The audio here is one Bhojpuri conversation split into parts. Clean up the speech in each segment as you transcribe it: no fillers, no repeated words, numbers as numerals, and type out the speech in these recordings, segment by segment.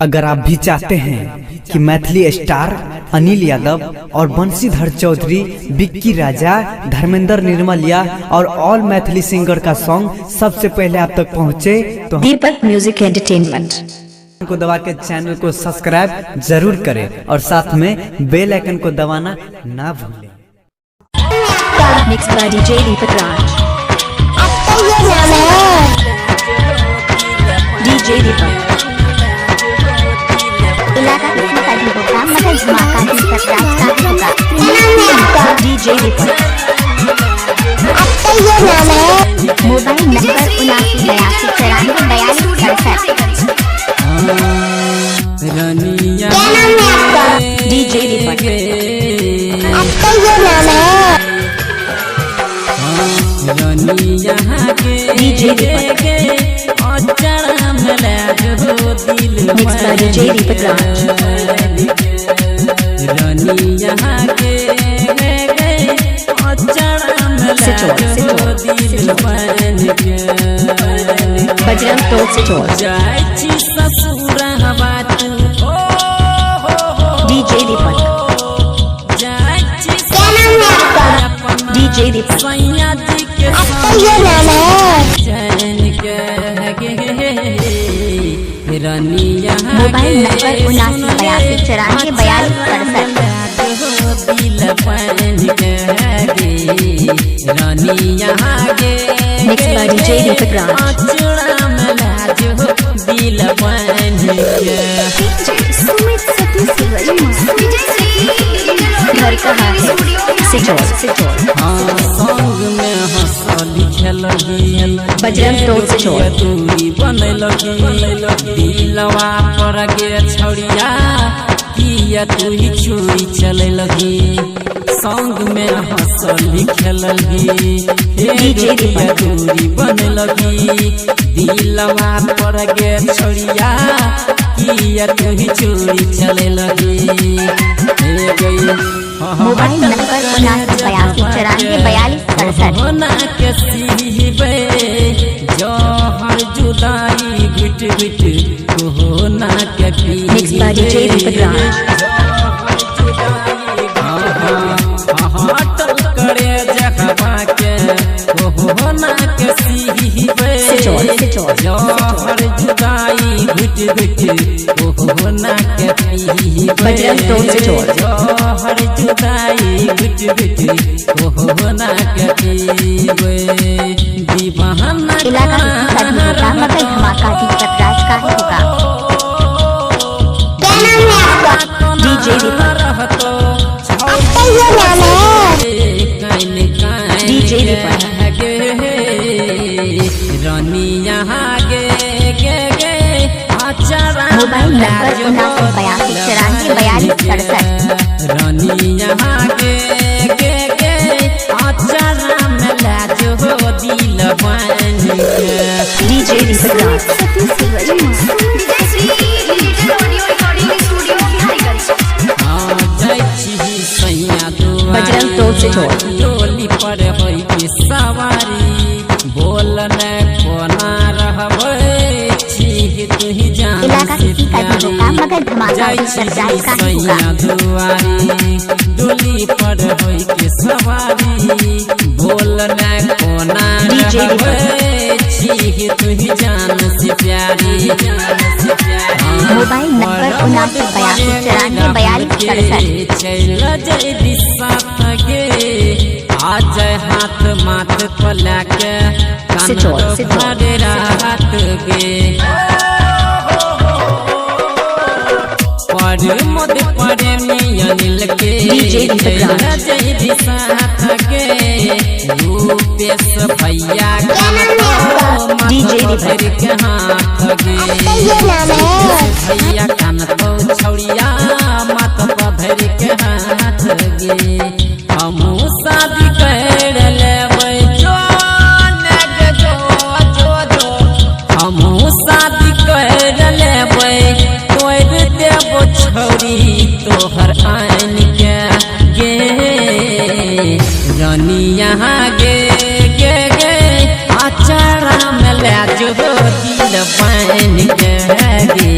अगर आप भी चाहते हैं कि मैथिली स्टार अनिल यादव और बंशीधर चौधरी, विक्की राजा, धर्मेंद्र निर्मलिया और ऑल मैथिली सिंगर का सॉन्ग सबसे पहले आप तक पहुंचे तो दीपक म्यूजिक एंटरटेनमेंट को दबा के चैनल को सब्सक्राइब जरूर करें और साथ में बेल आइकन को दबाना ना भूलें। Mix by DJ Deepak Raj. DJ Deepak DJ Deepak mobile number 7982 DJ Deepak DJ Deepak mix by DJ Deepak Raj. Bajrang टोल से चोर DJ Deepak DJ Deepak mobile number 7982 mix by DJ Deepak Raj. घर कहाँ है बजरंग टोल से चोर दिलवा पर गे छौड़िया किया तू ही चोरी चले लगी संग में हंसली खेलगी दूरी बन लगी दिलवा पर गे छौड़िया किया तू ही चोरी चले लगी। मोबाइल नंबर 7982424267 जोहर जुदाई घुट घुट कोना के मिक्स बाय डीजे दीपक राज। हटल करे जखबा के कोना के सीबे जोहर जुदाई घुट घुट कोना के बजरंग टोल से चोर जोहर जुदाई घुट घुट कोना के पीबे दीवाना धमाका दीपक राज का होगा। DJ Deepak DJ Deepak mobile number 7982944267 DJ Deepak Raj. Bajrang टोल से चोर डोली पर होई के सवारी बोलन कोना रहबै छी तू ही जान इलाका किसी का भी होगा मगर धमाका सरप्राइज का होगा। दुआरी डोली पर होई के सवारी बोलन कोना रहबै छी तू ही जान से प्यारी। मोबाइल नंबर 7982944267 चल जय दिशा थके आ जाए हाथ माथ को लाके कान रात गे पर मोद पर अनिल के जय दिशा थके रूपेश भैया डीजे दीपक के हाथ गे भैया कान तो छौड़िया मत पधर के हाथ गे हमू शादी कर लेबै हमू शादी कर लेबै तोड़ देबो छौरी तोहर आन के गे रानी यहाँ गे गे गे आचारा में ले जो दिल बन के गे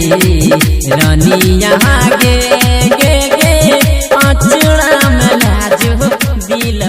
रानिया गे गे गे अचड़ा में लाजो दिल